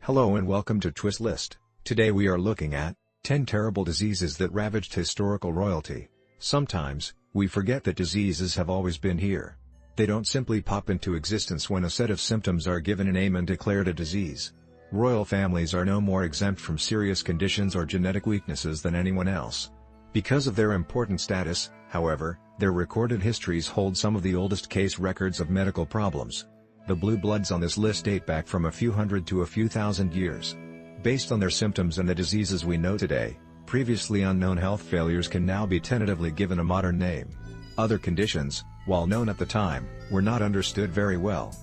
Hello and welcome to Twist List. Today we are looking at 10 terrible diseases that ravaged historical royalty. Sometimes, we forget that diseases have always been here. They don't simply pop into existence when a set of symptoms are given a name and declared a disease. Royal families are no more exempt from serious conditions or genetic weaknesses than anyone else. Because of their important status, however, their recorded histories hold some of the oldest case records of medical problems. The blue bloods on this list date back from a few hundred to a few thousand years. Based on their symptoms and the diseases we know today, previously unknown health failures can now be tentatively given a modern name. Other conditions, while known at the time, were not understood very well.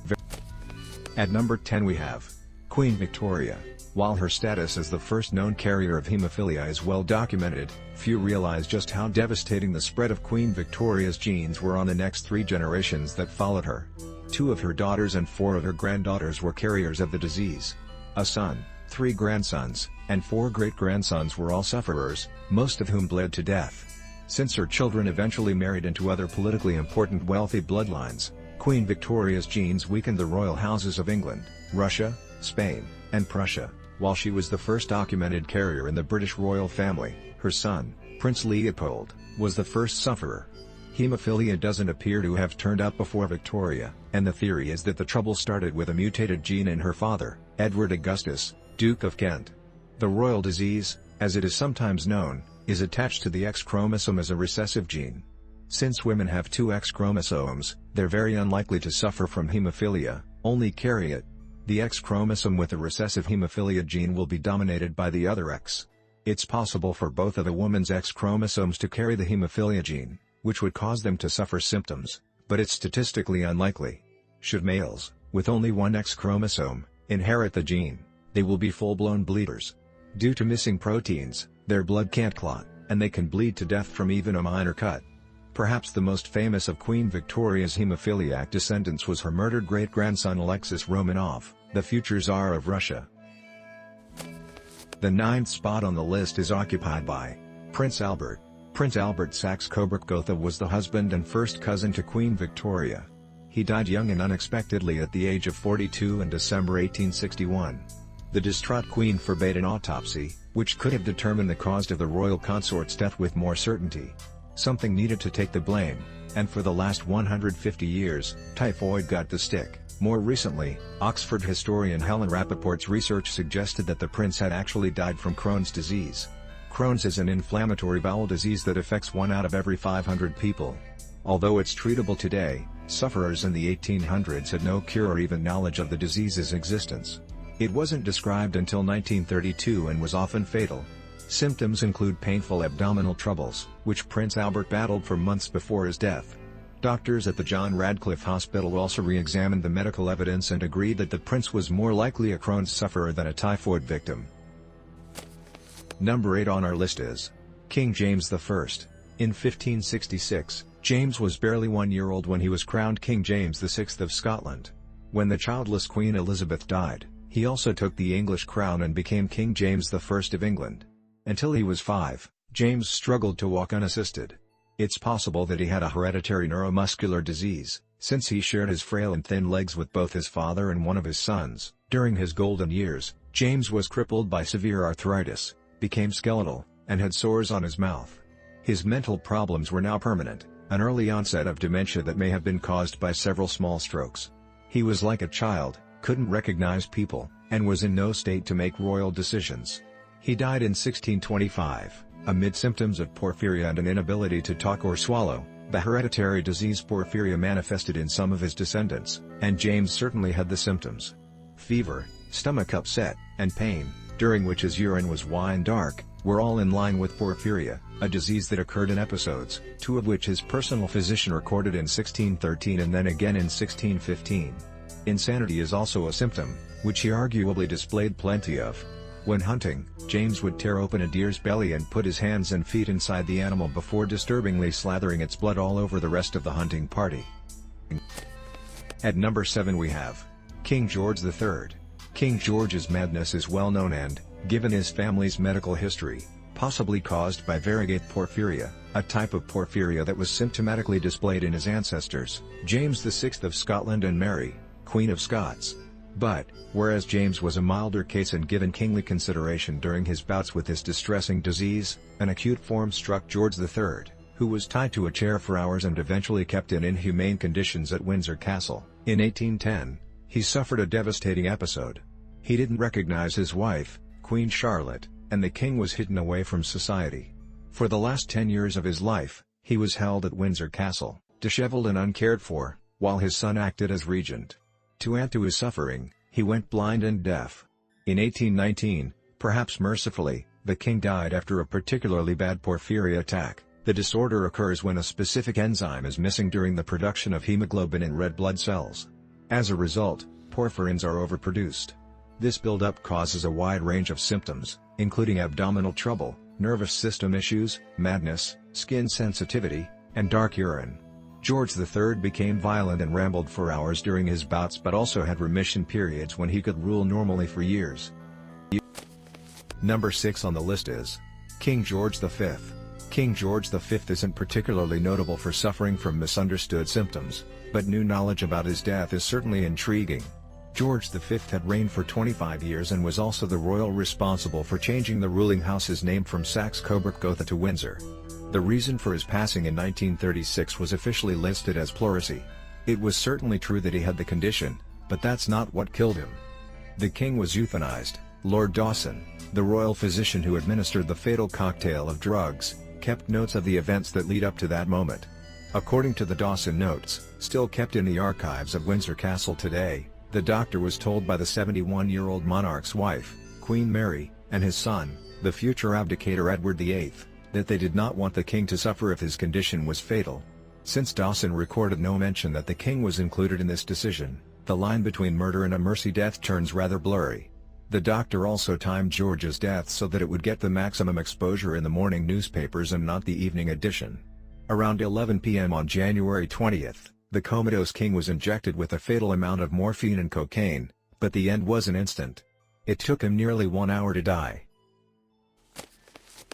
At number 10 we have Queen Victoria. While her status as the first known carrier of hemophilia is well documented, few realize just how devastating the spread of Queen Victoria's genes were on the next 3 generations that followed her. 2 of her daughters and 4 of her granddaughters were carriers of the disease. A son, 3 grandsons, and 4 great-grandsons were all sufferers, most of whom bled to death. Since her children eventually married into other politically important wealthy bloodlines, Queen Victoria's genes weakened the royal houses of England, Russia, Spain, and Prussia. While she was the first documented carrier in the British royal family, her son, Prince Leopold, was the first sufferer. Hemophilia doesn't appear to have turned up before Victoria, and the theory is that the trouble started with a mutated gene in her father, Edward Augustus, Duke of Kent. The royal disease, as it is sometimes known, is attached to the X chromosome as a recessive gene. Since women have 2 X chromosomes, they're very unlikely to suffer from hemophilia, only carry it. The X chromosome with a recessive hemophilia gene will be dominated by the other X. It's possible for both of the woman's X chromosomes to carry the hemophilia gene, which would cause them to suffer symptoms, but it's statistically unlikely. Should males, with only one X chromosome, inherit the gene, they will be full-blown bleeders. Due to missing proteins, their blood can't clot, and they can bleed to death from even a minor cut. Perhaps the most famous of Queen Victoria's hemophiliac descendants was her murdered great-grandson Alexis Romanov, the future Tsar of Russia. The 9th spot on the list is occupied by Prince Albert. Prince Albert Saxe-Coburg-Gotha was the husband and first cousin to Queen Victoria. He died young and unexpectedly at the age of 42 in December 1861. The distraught queen forbade an autopsy, which could have determined the cause of the royal consort's death with more certainty. Something needed to take the blame, and for the last 150 years, typhoid got the stick. More recently, Oxford historian Helen Rappaport's research suggested that the prince had actually died from Crohn's disease. Crohn's is an inflammatory bowel disease that affects 1 out of every 500 people. Although it's treatable today, sufferers in the 1800s had no cure or even knowledge of the disease's existence. It wasn't described until 1932 and was often fatal. Symptoms include painful abdominal troubles, which Prince Albert battled for months before his death. Doctors at the John Radcliffe Hospital also re-examined the medical evidence and agreed that the prince was more likely a Crohn's sufferer than a typhoid victim. Number 8 on our list is King James I. In 1566, James was barely 1 year old when he was crowned King James VI of Scotland. When the childless Queen Elizabeth died, he also took the English crown and became King James I of England. Until he was 5, James struggled to walk unassisted. It's possible that he had a hereditary neuromuscular disease, since he shared his frail and thin legs with both his father and one of his sons. During his golden years, James was crippled by severe arthritis, became skeletal, and had sores on his mouth. His mental problems were now permanent, an early onset of dementia that may have been caused by several small strokes. He was like a child, couldn't recognize people, and was in no state to make royal decisions. He died in 1625, amid symptoms of porphyria and an inability to talk or swallow. The hereditary disease porphyria manifested in some of his descendants, and James certainly had the symptoms. Fever, stomach upset, and pain, during which his urine was wine dark, were all in line with porphyria, a disease that occurred in episodes, 2 of which his personal physician recorded in 1613 and then again in 1615. Insanity is also a symptom, which he arguably displayed plenty of. When hunting, James would tear open a deer's belly and put his hands and feet inside the animal before disturbingly slathering its blood all over the rest of the hunting party. At number 7 we have King George III. King George's madness is well known and, given his family's medical history, possibly caused by variegate porphyria, a type of porphyria that was symptomatically displayed in his ancestors, James VI of Scotland and Mary, Queen of Scots. But, whereas James was a milder case and given kingly consideration during his bouts with this distressing disease, an acute form struck George III, who was tied to a chair for hours and eventually kept in inhumane conditions at Windsor Castle. In 1810, he suffered a devastating episode. He didn't recognize his wife, Queen Charlotte, and the king was hidden away from society. For the last 10 years of his life, he was held at Windsor Castle, disheveled and uncared for, while his son acted as regent. To add to his suffering, he went blind and deaf. In 1819, perhaps mercifully, the king died after a particularly bad porphyria attack. The disorder occurs when a specific enzyme is missing during the production of hemoglobin in red blood cells. As a result, porphyrins are overproduced. This buildup causes a wide range of symptoms, including abdominal trouble, nervous system issues, madness, skin sensitivity, and dark urine. George III became violent and rambled for hours during his bouts but also had remission periods when he could rule normally for years. Number 6 on the list is King George V. King George V isn't particularly notable for suffering from misunderstood symptoms, but new knowledge about his death is certainly intriguing. George V had reigned for 25 years and was also the royal responsible for changing the ruling house's name from Saxe-Coburg-Gotha to Windsor. The reason for his passing in 1936 was officially listed as pleurisy. It was certainly true that he had the condition, but that's not what killed him. The king was euthanized. Lord Dawson, the royal physician who administered the fatal cocktail of drugs, kept notes of the events that lead up to that moment. According to the Dawson notes, still kept in the archives of Windsor Castle today, the doctor was told by the 71-year-old monarch's wife, Queen Mary, and his son, the future abdicator Edward VIII, that they did not want the king to suffer if his condition was fatal. Since Dawson recorded no mention that the king was included in this decision, the line between murder and a mercy death turns rather blurry. The doctor also timed George's death so that it would get the maximum exposure in the morning newspapers and not the evening edition. Around 11 p.m. on January 20th, the comatose king was injected with a fatal amount of morphine and cocaine, but the end wasn't instant. It took him nearly 1 hour to die.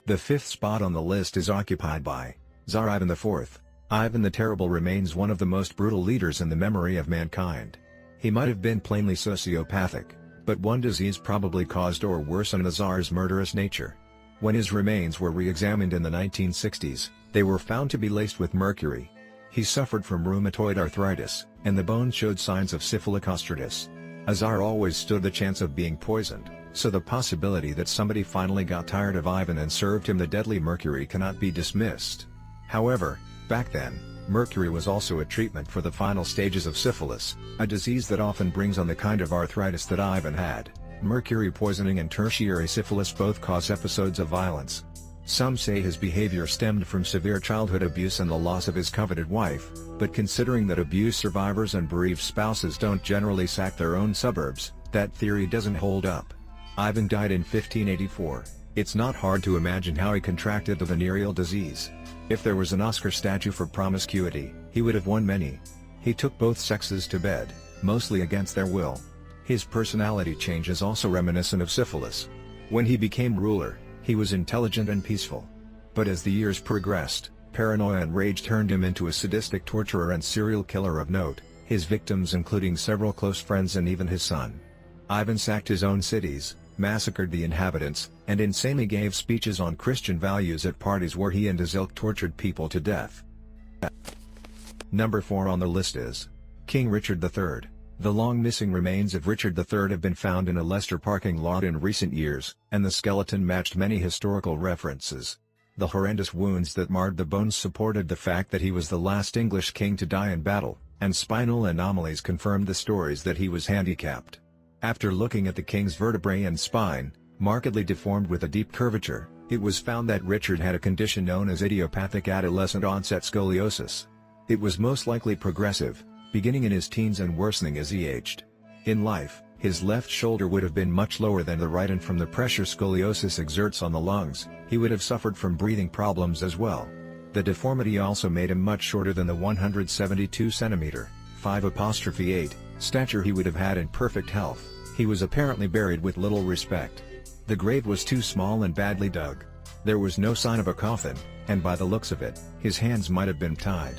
The 5th spot on the list is occupied by Tsar Ivan IV. Ivan the Terrible remains one of the most brutal leaders in the memory of mankind. He might have been plainly sociopathic, but one disease probably caused or worsened the Tsar's murderous nature. When his remains were re-examined in the 1960s, they were found to be laced with mercury. He suffered from rheumatoid arthritis, and the bones showed signs of syphilic ostritis. A Tsar always stood the chance of being poisoned, so the possibility that somebody finally got tired of Ivan and served him the deadly mercury cannot be dismissed. However, back then, mercury was also a treatment for the final stages of syphilis, a disease that often brings on the kind of arthritis that Ivan had. Mercury poisoning and tertiary syphilis both cause episodes of violence. Some say his behavior stemmed from severe childhood abuse and the loss of his coveted wife, but considering that abuse survivors and bereaved spouses don't generally sack their own suburbs, that theory doesn't hold up. Ivan died in 1584. It's not hard to imagine how he contracted the venereal disease. If there was an Oscar statue for promiscuity, he would have won many. He took both sexes to bed, mostly against their will. His personality change is also reminiscent of syphilis. When he became ruler, he was intelligent and peaceful. But as the years progressed, paranoia and rage turned him into a sadistic torturer and serial killer of note, his victims including several close friends and even his son. Ivan sacked his own cities, massacred the inhabitants, and insanely gave speeches on Christian values at parties where he and his ilk tortured people to death. Number 4 on the list is King Richard III. The long missing remains of Richard III have been found in a Leicester parking lot in recent years, and the skeleton matched many historical references. The horrendous wounds that marred the bones supported the fact that he was the last English king to die in battle, and spinal anomalies confirmed the stories that he was handicapped. After looking at the king's vertebrae and spine, markedly deformed with a deep curvature, it was found that Richard had a condition known as idiopathic adolescent onset scoliosis. It was most likely progressive, beginning in his teens and worsening as he aged. In life, his left shoulder would have been much lower than the right, and from the pressure scoliosis exerts on the lungs, he would have suffered from breathing problems as well. The deformity also made him much shorter than the 172 cm, 5'8" stature he would have had in perfect health. He was apparently buried with little respect. The grave was too small and badly dug. There was no sign of a coffin, and by the looks of it, his hands might have been tied.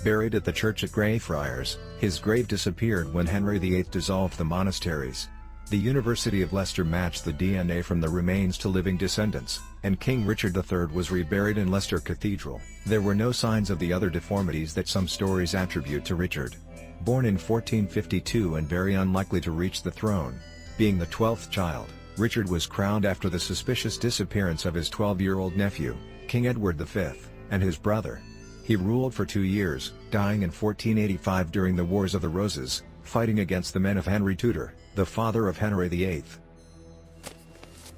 Buried at the church at Greyfriars, his grave disappeared when Henry VIII dissolved the monasteries. The University of Leicester matched the DNA from the remains to living descendants, and King Richard III was reburied in Leicester Cathedral. There were no signs of the other deformities that some stories attribute to Richard. Born in 1452 and very unlikely to reach the throne, being the 12th child, Richard was crowned after the suspicious disappearance of his 12-year-old nephew, King Edward V, and his brother. He ruled for 2 years, dying in 1485 during the Wars of the Roses, fighting against the men of Henry Tudor, the father of Henry VIII.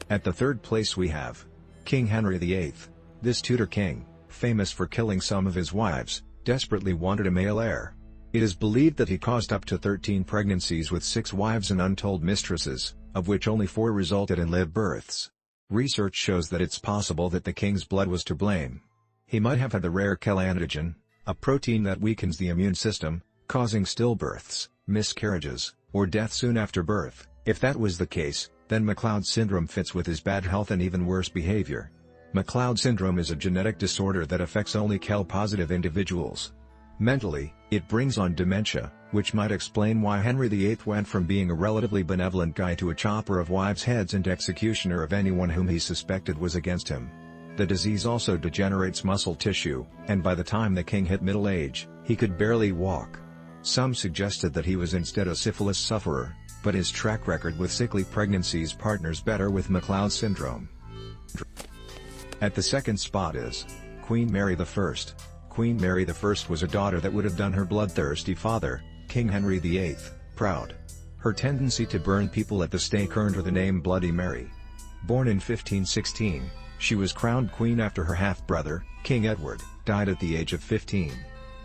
At the third place we have King Henry VIII. This Tudor king, famous for killing some of his wives, desperately wanted a male heir. It is believed that he caused up to 13 pregnancies with 6 wives and untold mistresses, of which only 4 resulted in live births. Research shows that it's possible that the king's blood was to blame. He might have had the rare Kell antigen, a protein that weakens the immune system, causing stillbirths, miscarriages, or death soon after birth. If that was the case, then McLeod syndrome fits with his bad health and even worse behavior. McLeod syndrome is a genetic disorder that affects only Kell-positive individuals. Mentally, it brings on dementia, which might explain why Henry VIII went from being a relatively benevolent guy to a chopper of wives' heads and executioner of anyone whom he suspected was against him. The disease also degenerates muscle tissue, and by the time the king hit middle age, he could barely walk. Some suggested that he was instead a syphilis sufferer, but his track record with sickly pregnancies partners better with McLeod syndrome. At the second spot is Queen Mary I. Queen Mary I was a daughter that would have done her bloodthirsty father, King Henry VIII, proud. Her tendency to burn people at the stake earned her the name Bloody Mary. Born in 1516, she was crowned queen after her half-brother, King Edward, died at the age of 15.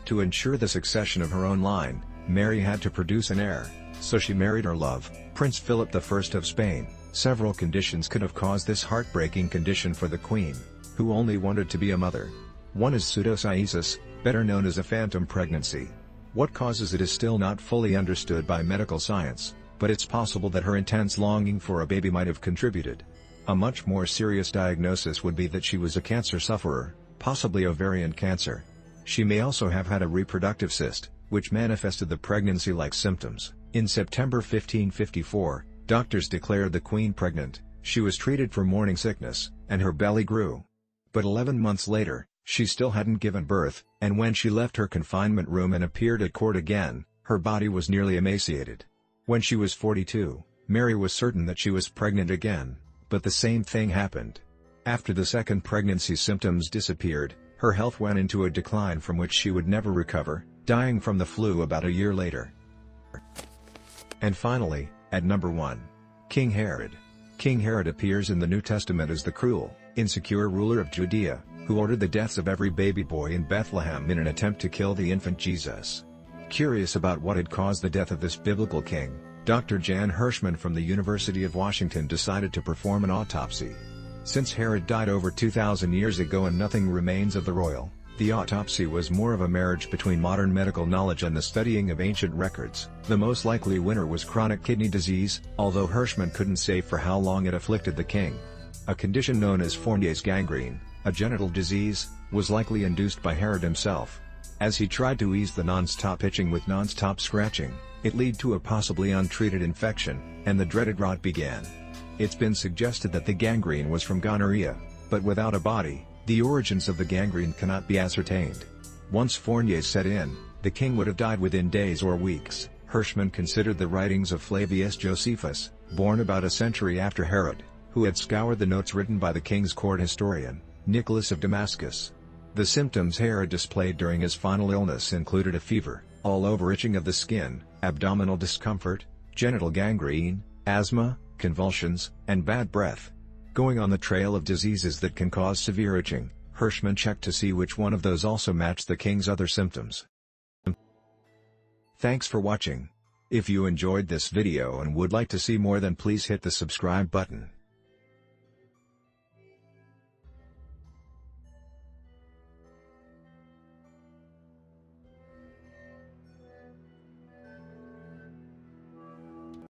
To ensure the succession of her own line, Mary had to produce an heir, so she married her love, Prince Philip I of Spain. Several conditions could have caused this heartbreaking condition for the queen, who only wanted to be a mother. One is pseudocyesis, better known as a phantom pregnancy. What causes it is still not fully understood by medical science, but it's possible that her intense longing for a baby might have contributed. A much more serious diagnosis would be that she was a cancer sufferer, possibly ovarian cancer. She may also have had a reproductive cyst, which manifested the pregnancy-like symptoms. In September 1554, doctors declared the queen pregnant. She was treated for morning sickness, and her belly grew. But 11 months later, she still hadn't given birth, and when she left her confinement room and appeared at court again, her body was nearly emaciated. When she was 42, Mary was certain that she was pregnant again, but the same thing happened. After the second pregnancy symptoms disappeared, her health went into a decline from which she would never recover, dying from the flu about a year later. And finally, at number 1, King Herod. King Herod appears in the New Testament as the cruel, insecure ruler of Judea, who ordered the deaths of every baby boy in Bethlehem in an attempt to kill the infant Jesus. Curious about what had caused the death of this biblical king, Dr. Jan Hirschman from the University of Washington decided to perform an autopsy. Since Herod died over 2,000 years ago and nothing remains of the royal, the autopsy was more of a marriage between modern medical knowledge and the studying of ancient records. The most likely winner was chronic kidney disease, although Hirschman couldn't say for how long it afflicted the king. A condition known as Fournier's gangrene, a genital disease, was likely induced by Herod himself. As he tried to ease the non-stop itching with non-stop scratching, it led to a possibly untreated infection, and the dreaded rot began. It's been suggested that the gangrene was from gonorrhea, but without a body, the origins of the gangrene cannot be ascertained. Once Fournier set in, the king would have died within days or weeks. Hirschman considered the writings of Flavius Josephus, born about a century after Herod, who had scoured the notes written by the king's court historian, Nicholas of Damascus. The symptoms Herod displayed during his final illness included a fever, all-over itching of the skin, abdominal discomfort, genital gangrene, asthma, convulsions, and bad breath. Going on the trail of diseases that can cause severe itching, Hirschman checked to see which one of those also matched the king's other symptoms. Thanks for watching. If you enjoyed this video and would like to see more, then please hit the subscribe button.